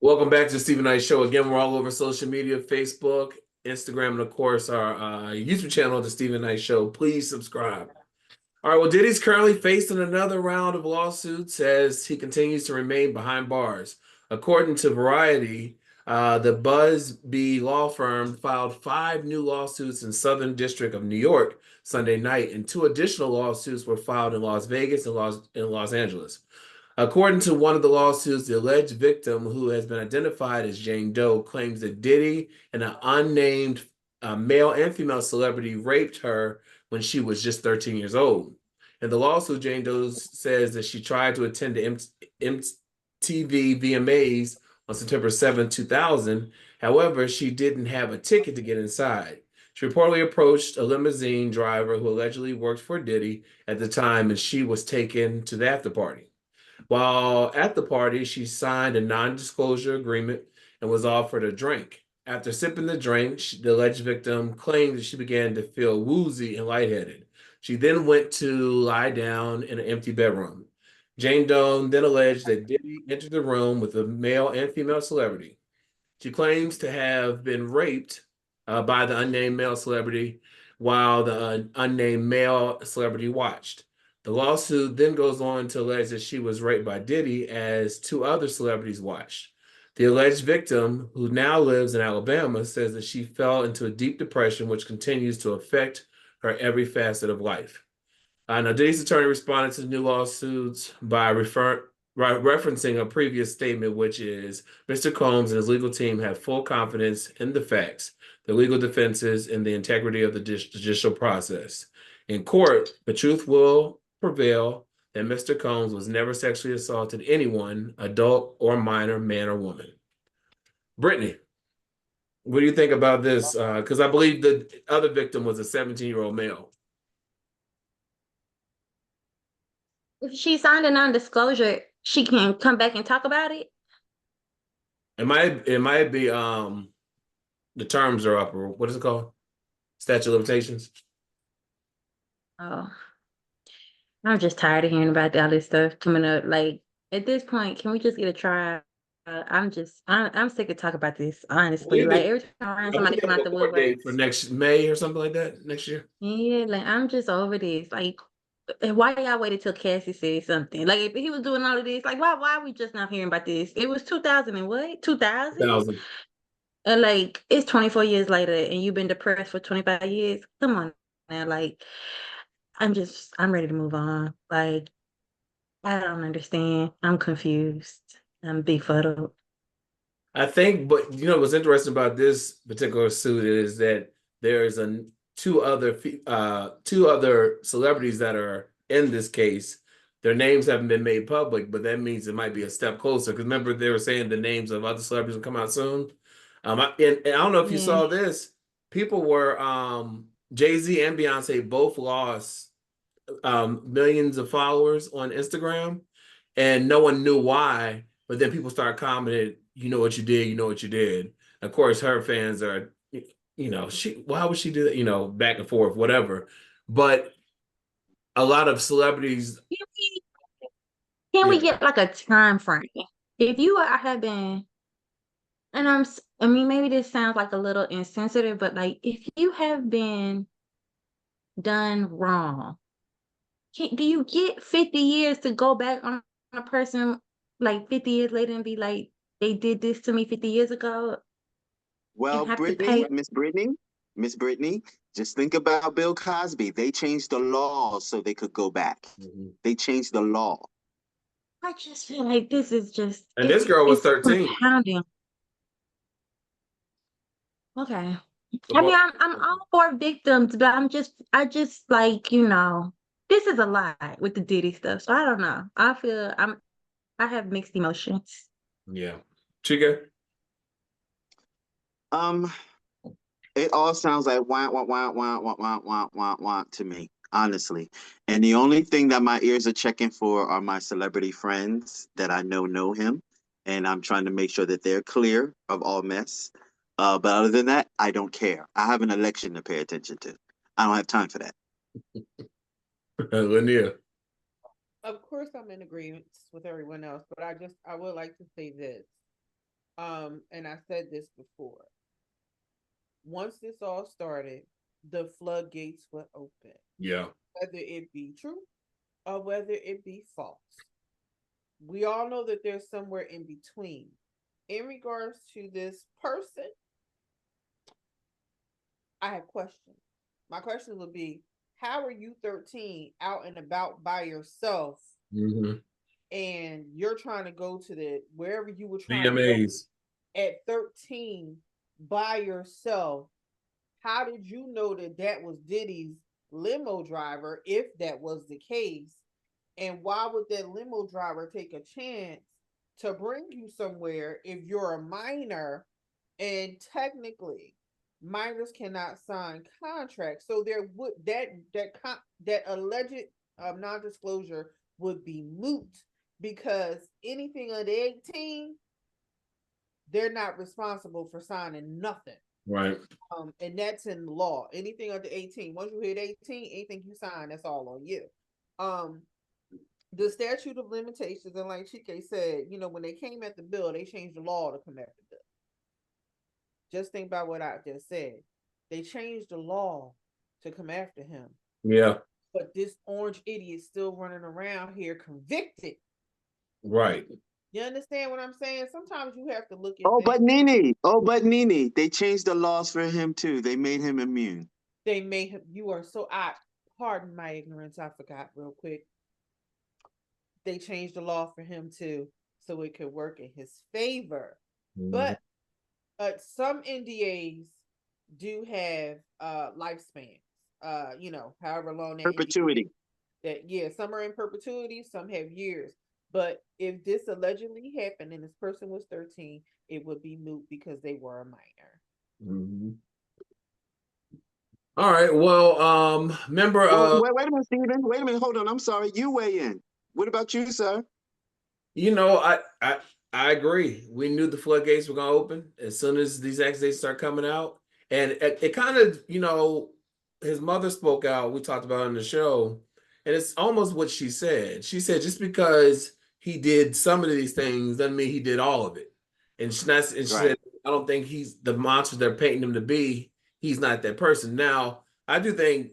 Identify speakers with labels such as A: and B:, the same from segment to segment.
A: Welcome back to the Stephen Knight Show. Again, we're all over social media, Facebook, Instagram, and of course our YouTube channel, The Stephen Knight Show. Please subscribe. All right, well, Diddy's currently facing another round of lawsuits as he continues to remain behind bars. According to Variety, the Busby law firm filed 5 new lawsuits in Southern District of New York Sunday night, and 2 additional lawsuits were filed in Las Vegas and Los Angeles. According to one of the lawsuits, the alleged victim, who has been identified as Jane Doe, claims that Diddy and an unnamed male and female celebrity raped her when she was just 13 years old. In the lawsuit, Jane Doe says that she tried to attend the MTV VMAs on September 7, 2000. However, she didn't have a ticket to get inside. She reportedly approached a limousine driver who allegedly worked for Diddy at the time, and she was taken to the after party. While at the party, she signed a non-disclosure agreement and was offered a drink. After sipping the drink, the alleged victim claimed that she began to feel woozy and lightheaded. She then went to lie down in an empty bedroom. Jane Doe then alleged that Diddy entered the room with a male and female celebrity. She claims to have been raped by the unnamed male celebrity while the unnamed male celebrity watched. The lawsuit then goes on to allege that she was raped by Diddy as 2 other celebrities watched. The alleged victim, who now lives in Alabama, says that she fell into a deep depression, which continues to affect her every facet of life. Now, Diddy's attorney responded to the new lawsuits by referencing a previous statement, which is Mr. Combs and his legal team have full confidence in the facts, the legal defenses, and the integrity of the judicial process. In court, the truth will prevail that Mr. Combs was never sexually assaulted anyone, adult or minor, man or woman. Brittany, what do you think about this? Because I believe the other victim was a 17-year-old male.
B: If she signed a non-disclosure, she can come back and talk about it.
A: It might be the terms are up, or what is it called? Statute of limitations.
B: Oh, I'm just tired of hearing about all this stuff coming up. Like at this point, can we just get a trial? I'm sick of talking about this. Honestly, like every time somebody come out the woodwork
A: for next May or something like that next year.
B: Yeah, like I'm just over this. Like, why y'all waited till Cassie said something? Like, if he was doing all of this, like, why are we just not hearing about this? It was 2000 and what? 2000? And like, it's 24 years later, and you've been depressed for 25 years. Come on now, like, I'm ready to move on. Like, I don't understand. I'm confused. I'm befuddled.
A: I think, but what's interesting about this particular suit is that there's two other celebrities that are in this case. Their names haven't been made public, but that means it might be a step closer. Because remember, they were saying the names of other celebrities will come out soon. And I don't know if you saw this. People were Jay-Z and Beyonce both lost millions of followers on Instagram, and no one knew why. But then people started commenting, "You know what you did. You know what you did." Of course, her fans are, why would she do that? Back and forth, whatever. But a lot of celebrities.
B: Can we get like a time frame? If you have been, and I mean, maybe this sounds like a little insensitive, but like, if you have been done wrong, do you get 50 years to go back on a person like 50 years later and be like, they did this to me 50 years ago?
C: Well, Miss Brittany, just think about Bill Cosby. They changed the law so they could go back. Mm-hmm. They changed the law.
B: I just feel like this is just...
A: And this girl was 13.
B: Compounding. Okay. I mean, I'm all for victims, but I just like, this is a lot with the Diddy stuff. So I don't know. I have mixed emotions.
A: Yeah. Chica?
C: It all sounds like wah to me, honestly. And the only thing that my ears are checking for are my celebrity friends that I know him. And I'm trying to make sure that they're clear of all mess. But other than that, I don't care. I have an election to pay attention to. I don't have time for that.
A: Linnea.
D: Of course, I'm in agreement with everyone else, but I would like to say this. And I said this before. Once this all started, the floodgates were open.
A: Yeah.
D: Whether it be true or whether it be false. We all know that there's somewhere in between. In regards to this person, I have questions. My question would be, how are you 13 out and about by yourself, and you're trying to go to the wherever you were trying
A: VMAs.
D: to go at 13 by yourself? How did you know that that was Diddy's limo driver, if that was the case? And why would that limo driver take a chance to bring you somewhere if you're a minor? And technically, minors cannot sign contracts, so there would that alleged non-disclosure would be moot, because anything under 18, they're not responsible for signing nothing.
A: Right.
D: And that's in law. Anything under 18, once you hit 18, anything you sign, that's all on you. The statute of limitations, and like Chike said, when they came at the bill, they changed the law to come at the bill. Just think about what I just said. They changed the law to come after him.
A: Yeah.
D: But this orange idiot still running around here convicted.
A: Right.
D: You understand what I'm saying? Sometimes you have to look at
C: but Nene, they changed the laws for him too. They made him immune.
D: They made him, pardon my ignorance, I forgot real quick. They changed the law for him too, so it could work in his favor. But some NDAs do have lifespans. However long that
C: perpetuity.
D: Some are in perpetuity, some have years. But if this allegedly happened and this person was 13, it would be moot because they were a minor.
A: All right. Well, member.
C: Wait a minute, Stephen. Wait a minute. Hold on. I'm sorry. You weigh in. What about you, sir?
A: I agree. We knew the floodgates were going to open as soon as these accusations start coming out. And it kind of, his mother spoke out. We talked about it in the show. And it's almost what she said. She said, just because he did some of these things doesn't mean he did all of it. And she said, I don't think he's the monster they're painting him to be. He's not that person. Now, I do think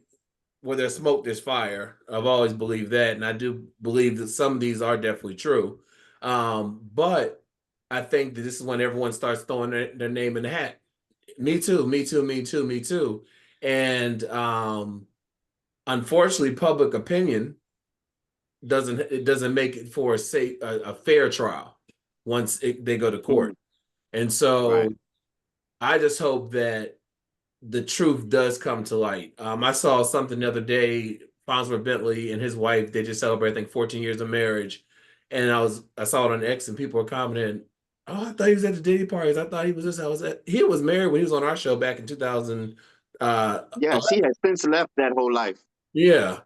A: where there's smoke, there's fire. I've always believed that. And I do believe that some of these are definitely true. But I think that this is when everyone starts throwing their name in the hat. Me too, me too, me too, me too. And unfortunately, public opinion doesn't make it for a fair trial once they go to court. And so I just hope that the truth does come to light. I saw something the other day, Fonzeworth Bentley and his wife, they just celebrated, I think, 14 years of marriage. And I saw it on X and people were commenting, oh, I thought he was at the Diddy parties. I thought he was this. He was married when he was on our show back in 2000.
C: Yes, he has since left that whole life.
A: Yeah.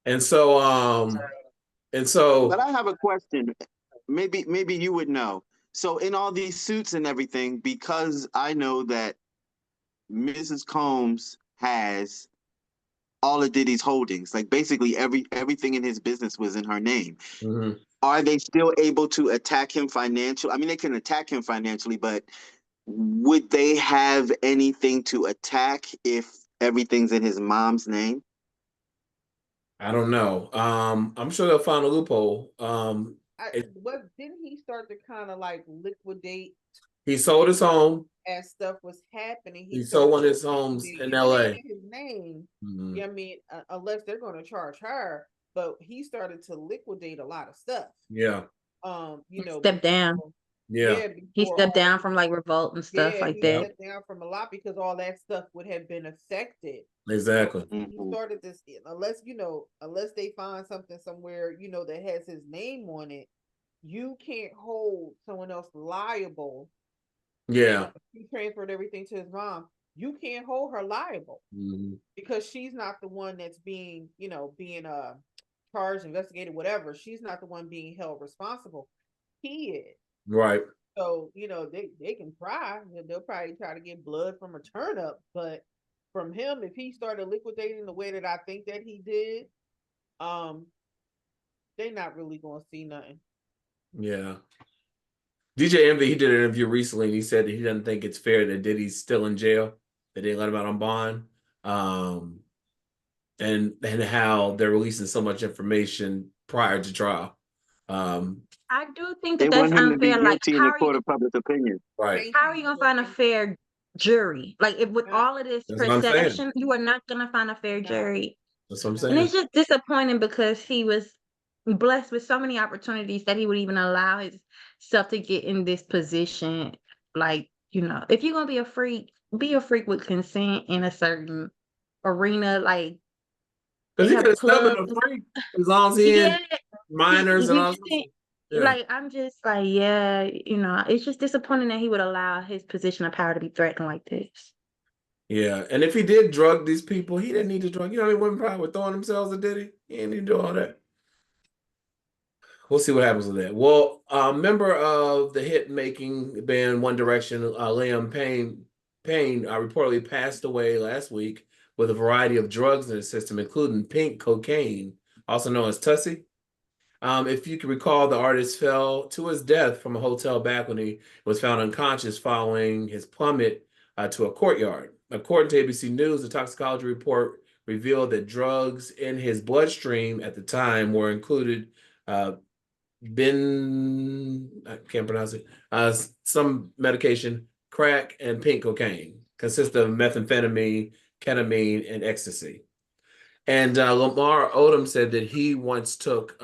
A: And so,
C: but I have a question. Maybe you would know. So in all these suits and everything, because I know that Mrs. Combs has all of Diddy's holdings, like basically everything in his business was in her name. Are they still able to attack him financially? I mean, they can attack him financially, but would they have anything to attack if everything's in his mom's name?
A: I don't know. I'm sure they'll find a loophole.
D: Didn't he start to kind of like liquidate?
A: He sold his home
D: as stuff was happening.
A: He sold one of his homes in LA.
D: His name. I mean, unless they're going to charge her, but he started to liquidate a lot of stuff.
A: Yeah.
B: Step down.
A: Yeah.
B: He stepped down from like revolt and stuff like that.
D: Stepped down from a lot because all that stuff would have been affected.
A: Exactly.
D: He started this unless they find something somewhere, that has his name on it, you can't hold someone else liable.
A: Yeah.
D: He transferred everything to his mom. You can't hold her liable because she's not the one that's being charged, investigated, whatever. She's not the one being held responsible. He is.
A: Right.
D: So, they can try. They'll probably try to get blood from a turnip, but from him, if he started liquidating the way that I think that he did, they're not really going to see nothing.
A: Yeah. DJ Envy, he did an interview recently, and he said that he doesn't think it's fair that Diddy's still in jail, that they let him out on bond, and how they're releasing so much information prior to trial.
B: I do think
C: They
B: that that's
C: want him to be
B: unfair. Like,
C: guilty in the court of public opinion.
A: Right.
B: how are you gonna find a fair jury? Like, if with all of this
A: That's what I'm saying.
B: perception, you are not gonna find a fair jury.
A: That's what I'm
B: And
A: saying.
B: it's just disappointing because he was blessed with so many opportunities that he would even allow himself to get in this position. Like, if you're gonna be a freak with consent in a certain arena. Like,
A: Because
B: they
A: he could
B: have
A: have still been
B: clubs.
A: a freak as long as he
B: Yeah,
A: in minors and
B: you
A: all.
B: can't.
A: Yeah.
B: Like, I'm just like, yeah, it's just disappointing that he would allow his position of power to be threatened like this.
A: Yeah. And if he did drug these people, he didn't need to drug. You know how many women probably were throwing themselves at Diddy? He didn't need to do all that. We'll see what happens with that. Well, a member of the hit-making band One Direction, Liam Payne reportedly passed away last week with a variety of drugs in his system, including pink cocaine, also known as Tussie. If you can recall, the artist fell to his death from a hotel balcony and was found unconscious following his plummet to a courtyard. According to ABC News, the toxicology report revealed that drugs in his bloodstream at the time were included I can't pronounce it, some medication, crack, and pink cocaine. Consists of methamphetamine, ketamine, and ecstasy. And Lamar Odom said that he once took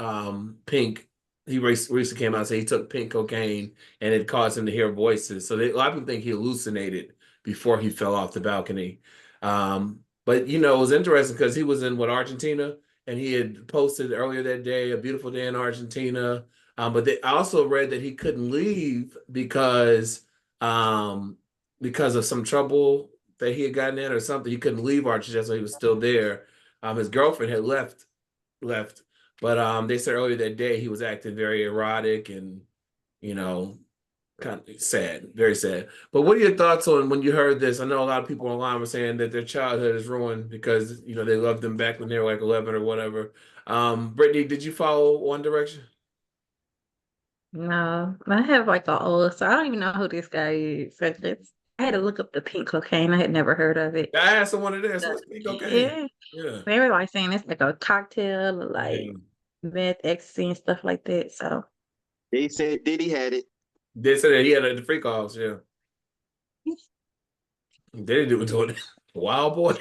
A: pink. He recently came out and said he took pink cocaine and it caused him to hear voices. So a lot of people think he hallucinated before he fell off the balcony. But it was interesting because he was in Argentina, and he had posted earlier that day, a beautiful day in Argentina. But I also read that he couldn't leave because of some trouble that he had gotten in or something. He couldn't leave Argentina, so he was still there. His girlfriend had left, but they said earlier that day he was acting very erotic and kind of sad, very sad. But what are your thoughts on when you heard this? I know a lot of people online were saying that their childhood is ruined because they loved them back when they were like 11 or whatever. Brittany, did you follow One Direction?
B: No, I have like an old, so I don't even know who this guy is. I had to look up the pink cocaine. I had never heard of it.
A: I asked someone of this. What's pink cocaine?
B: Yeah,
A: Yeah.
B: they were like saying it's like a cocktail, or like
A: Yeah.
B: meth, ecstasy, and stuff like that. So
C: They said Diddy had it.
A: They said that he had the free calls. Yeah. They didn't do it. Wild boy.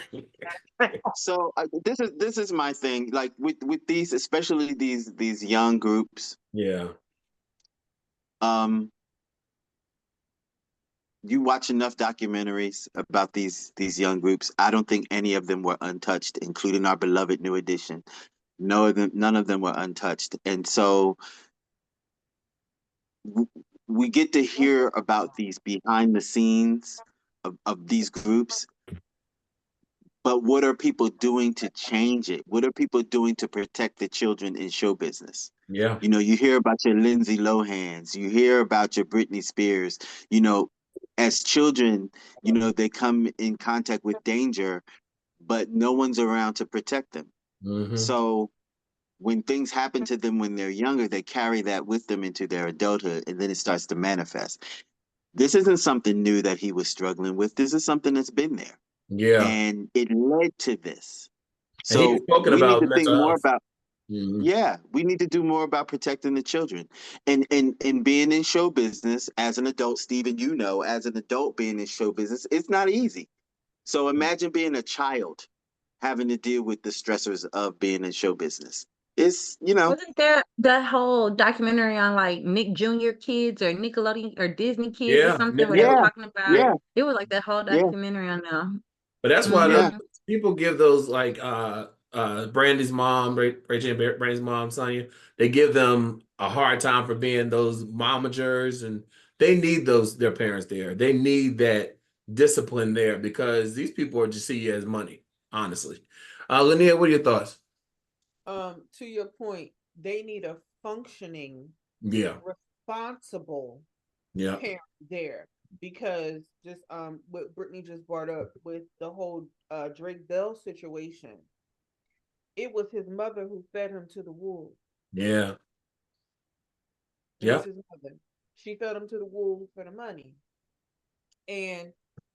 C: So this is my thing. Like with these, especially these young groups.
A: Yeah.
C: You watch enough documentaries about these young groups. I don't think any of them were untouched, including our beloved New Edition. None of them were untouched, and so we get to hear about these behind the scenes of these groups. But what are people doing to change it? What are people doing to protect the children in show business?
A: Yeah.
C: You hear about your Lindsay Lohans, you hear about your Britney Spears. As children, they come in contact with danger, but no one's around to protect them.
A: Mm-hmm.
C: So when things happen to them when they're younger, they carry that with them into their adulthood, and then it starts to manifest. This isn't something new that he was struggling with. This is something that's been there.
A: Yeah.
C: And it led to this.
A: And he was
C: So
A: talking
C: we need
A: about
C: to think
A: mental
C: more
A: health.
C: about,
A: Mm-hmm.
C: yeah, we need to do more about protecting the children. And being in show business as an adult, Stephen, as an adult being in show business, it's not easy. So imagine being a child having to deal with the stressors of being in show business. It's,
B: wasn't there that whole documentary on like Nick Jr. kids or Nickelodeon or Disney kids or
A: Yeah.
B: something where they were
C: yeah,
B: talking about?
C: yeah,
B: It was like that whole
C: yeah,
B: documentary on them.
A: But that's why
C: yeah.
A: people give those like Brandy's mom, Rachel and Brandy's mom, Sonya, they give them a hard time for being those momagers, and they need their parents there. They need that discipline there because these people are just see you as money, honestly. Linnea, what are your thoughts?
D: To your point, they need a functioning,
A: Yeah.
D: responsible
A: Yeah.
D: parent there, because just what Brittany just brought up with the whole Drake Bell situation, it was his mother who fed him to the wolves.
A: Yeah.
D: It
A: Yeah.
D: was his mother. she fed him to the wolves for the money. And,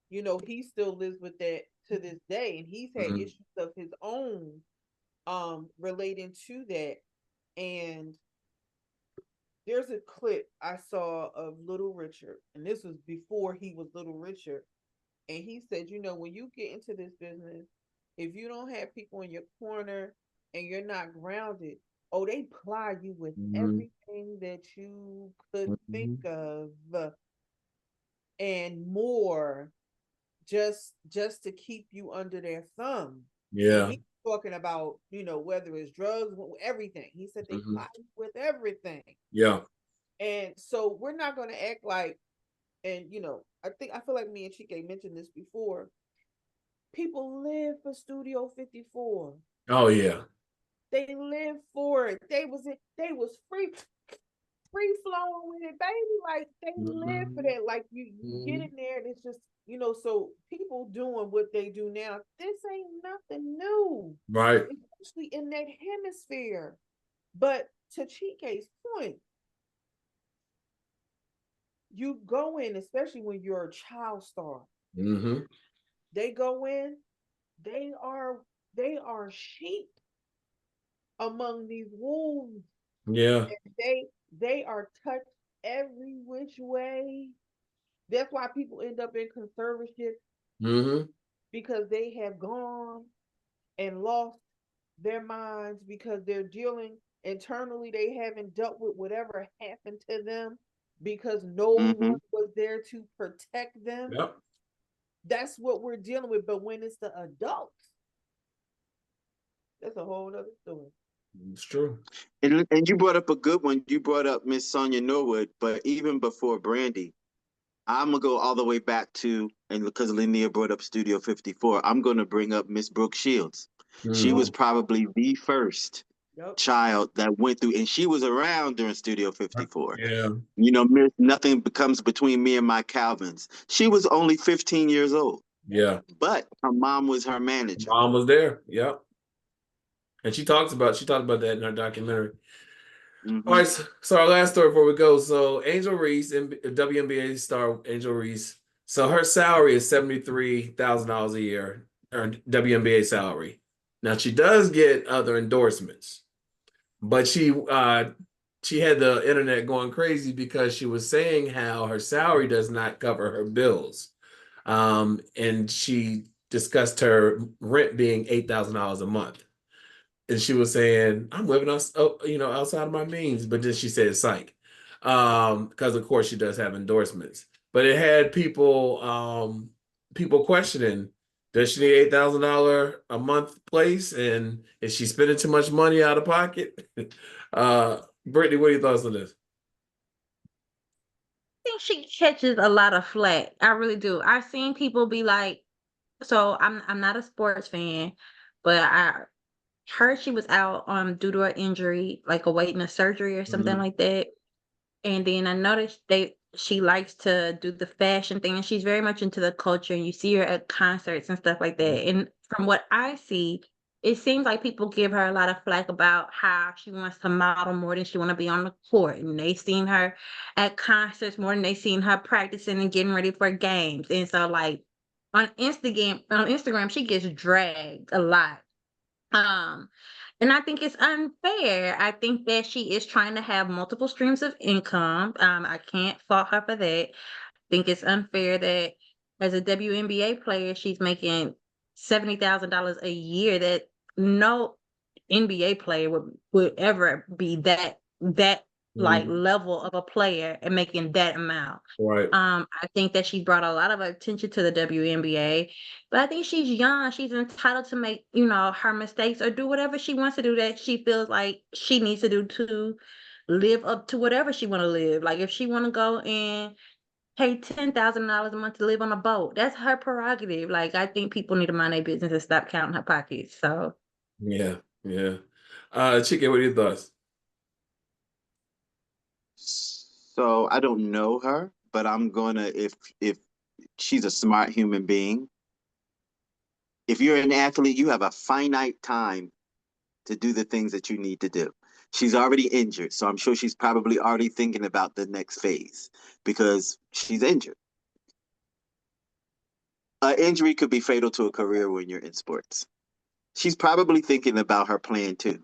D: he still lives with that to this day. And he's had issues of his own relating to that. And there's a clip I saw of Little Richard, and this was before he was Little Richard. And he said, when you get into this business, if you don't have people in your corner and you're not grounded, they ply you with everything that you could think of and more, just to keep you under their thumb.
A: Yeah.
D: And he's talking about, whether it's drugs, everything. He said they ply you with everything.
A: Yeah.
D: And so we're not going to act like, and I feel like me and Chike mentioned this before. People live for Studio 54.
A: Oh yeah.
D: They live for it. They was free flowing with it, baby. Like they live for that. Like you get in there and it's just, so people doing what they do now, this ain't nothing new.
A: Right.
D: Especially in that hemisphere. But to Chike's point, you go in, especially when you're a child star. They go in, they are sheep among these wolves.
A: Yeah.
D: And they are touched every which way. That's why people end up in conservatorship, because they have gone and lost their minds because they're dealing internally. They haven't dealt with whatever happened to them because no one was there to protect them.
A: Yep.
D: That's what we're dealing with. But when it's the adults, that's a whole other story.
A: It's true.
C: And you brought up a good one. You brought up Miss Sonia Norwood, but even before Brandy, I'm gonna go all the way back to, and because Linnea brought up Studio 54, I'm gonna bring up Miss Brooke Shields. She was probably the first child that went through, and she was around during Studio 54.
A: Yeah.
C: Miss Nothing Becomes Between Me and My Calvins. She was only 15 years old.
A: Yeah.
C: But her mom was her manager.
A: Mom was there. Yep. And she talked about that in her documentary. All right, so our last story before we go. So Angel Reese, WNBA star Angel Reese. So her salary is $73,000 a year, her WNBA salary. Now she does get other endorsements, but she had the internet going crazy because she was saying how her salary does not cover her bills, and she discussed her rent being $8,000 a month. And she was saying, I'm living outside of my means. But then she said psych. Because of course she does have endorsements. But it had people questioning, does she need $8,000 a month place? And is she spending too much money out of pocket? Brittany, what are your thoughts on this?
B: I think she catches a lot of flack. I really do. I've seen people be like, so I'm not a sports fan, but I heard she was out due to an injury, like awaiting a surgery or something like that. And then I noticed she likes to do the fashion thing, and she's very much into the culture, and you see her at concerts and stuff like that. And from what I see, it seems like people give her a lot of flack about how she wants to model more than she want to be on the court. And they seen her at concerts more than they seen her practicing and getting ready for games. And so like on Instagram, she gets dragged a lot. And I think it's unfair. I think that she is trying to have multiple streams of income. I can't fault her for that. I think it's unfair that as a WNBA player, she's making $70,000 a year. That no NBA player would ever be that like level of a player and making that amount.
A: Right.
B: I think that she's brought a lot of attention to the WNBA, but I think she's young. She's entitled to make, her mistakes or do whatever she wants to do that she feels like she needs to do to live up to whatever she want to live. Like if she want to go and pay $10,000 a month to live on a boat, that's her prerogative. Like I think people need to mind their business and stop counting her pockets. So
A: yeah. Chike, what are your thoughts?
C: So I don't know her, but I'm gonna, if she's a smart human being, if you're an athlete, you have a finite time to do the things that you need to do. She's already injured, so I'm sure she's probably already thinking about the next phase because she's injured. An injury could be fatal to a career when you're in sports. She's probably thinking about her plan too,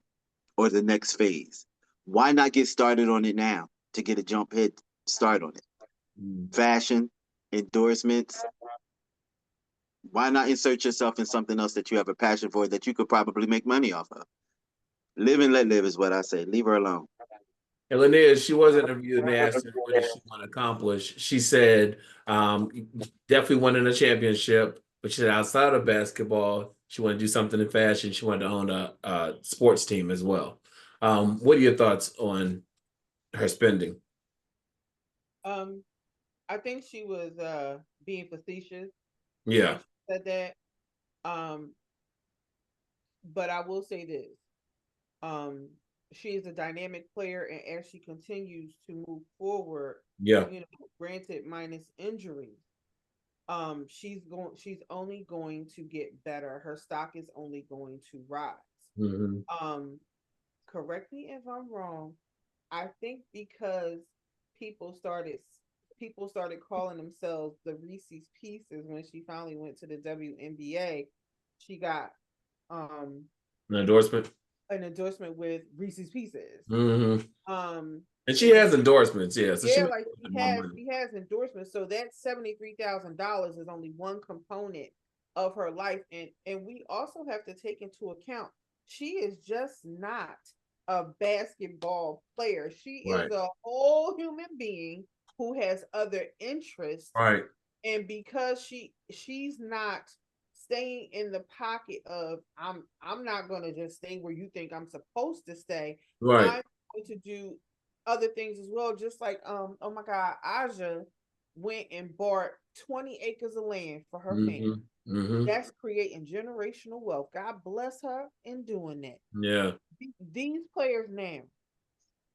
C: or the next phase. Why not get started on it now to get a jump head start on it? Fashion, endorsements. Why not insert yourself in something else that you have a passion for that you could probably make money off of? Live and let live is what I say. Leave her alone.
A: And Linnea, she was interviewed and asked her what does she want to accomplish. She said, definitely winning a championship, but she said outside of basketball, she wanted to do something in fashion. She wanted to own a sports team as well. What are your thoughts on her spending?
D: I think she was being facetious.
A: Yeah.
D: When she said that. But I will say this. She is a dynamic player, and as she continues to move forward,
A: Yeah.
D: Granted, minus injuries, she's only going to get better. Her stock is only going to rise.
A: Mm-hmm.
D: Correct me if I'm wrong. I think because people started calling themselves the Reese's Pieces when she finally went to the WNBA. She got
A: an endorsement
D: with Reese's Pieces.
A: Mm-hmm. And she has endorsements, yeah. So
D: she has endorsements. So that $73,000 is only one component of her life, and we also have to take into account she is just not a basketball player. She is a whole human being who has other interests.
A: Right.
D: And because she's not staying in the pocket of I'm not gonna just stay where you think I'm supposed to stay.
A: Right.
D: I'm going to do other things as well. Just like oh my God, Aja went and bought 20 acres of land for her family.
A: Mm-hmm.
D: That's creating generational wealth. God bless her in doing that.
A: Yeah.
D: These players now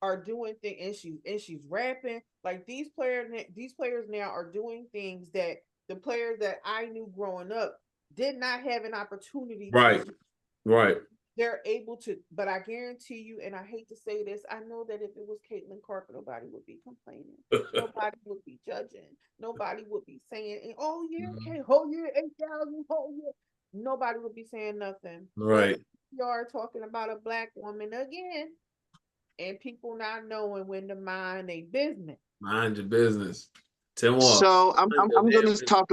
D: are doing things, and she's rapping. Like these players now are doing things that the players that I knew growing up did not have an opportunity
A: to do. Right.
D: They're able to, but I guarantee you, and I hate to say this, I know that if it was Caitlin Clark, nobody would be complaining. Nobody would be judging. Nobody would be saying, oh yeah, okay, whole year, 8,000, whole year. Nobody would be saying nothing.
A: Right.
D: You are talking about a Black woman again, and people not knowing when to mind their business.
A: Mind your business. Tell me.
C: So I'm going to talk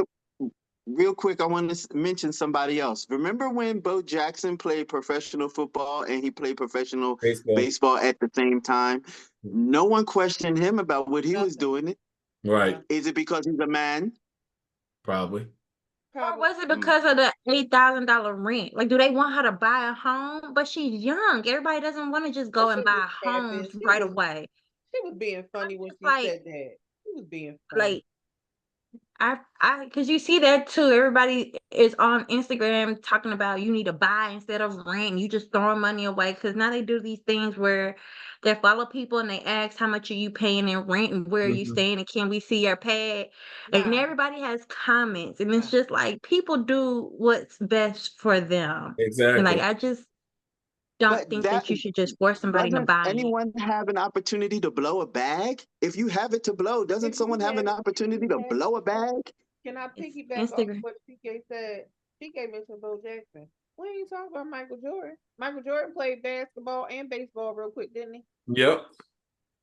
C: real quick. I want to mention somebody else. Remember when Bo Jackson played professional football and he played professional baseball at the same time? No one questioned him about what he was doing.
A: Right.
C: Is it because he's a man?
A: Probably.
B: Or was it because of the $8,000 rent? Like, do they want her to buy a home? But she's young. Everybody doesn't want to just go and buy homes right away.
D: She was being funny when she said that. She was being funny.
B: Like, because you see that too. Everybody is on Instagram talking about you need to buy instead of rent. You just throwing money away because now they do these things where they follow people and they ask how much are you paying in rent and where are you staying and can we see your pad? And everybody has comments and it's just like people do what's best for them.
A: Exactly.
B: And like I just don't think that you should just force somebody to buy
C: anyone have an opportunity to blow a bag? If you have it to blow, doesn't someone have an opportunity to blow a bag?
D: Can I piggyback off what PK said? PK mentioned Bo Jackson. We ain't talking about Michael Jordan. Michael Jordan played basketball and baseball real quick, didn't he?
A: Yep.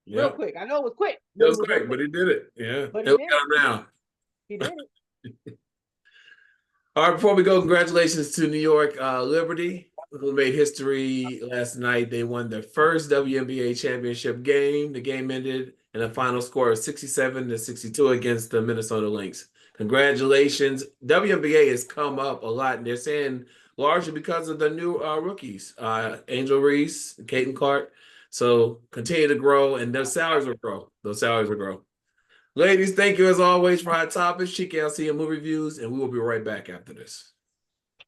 D: Real quick. I know it was quick.
A: It was quick, but he did it. Yeah.
D: But he did it.
A: Now.
D: He did it.
A: All right, before we go, congratulations to New York Liberty, who made history last night. They won their first WNBA championship game. The game ended in a final score of 67-62 against the Minnesota Lynx. Congratulations. WNBA has come up a lot, and they're saying largely because of the new rookies, Angel Reese, Caitlin Clark. So continue to grow, and those salaries will grow. Ladies, thank you as always for Hot Topics. Check out CM Movie Reviews, and we will be right back after this.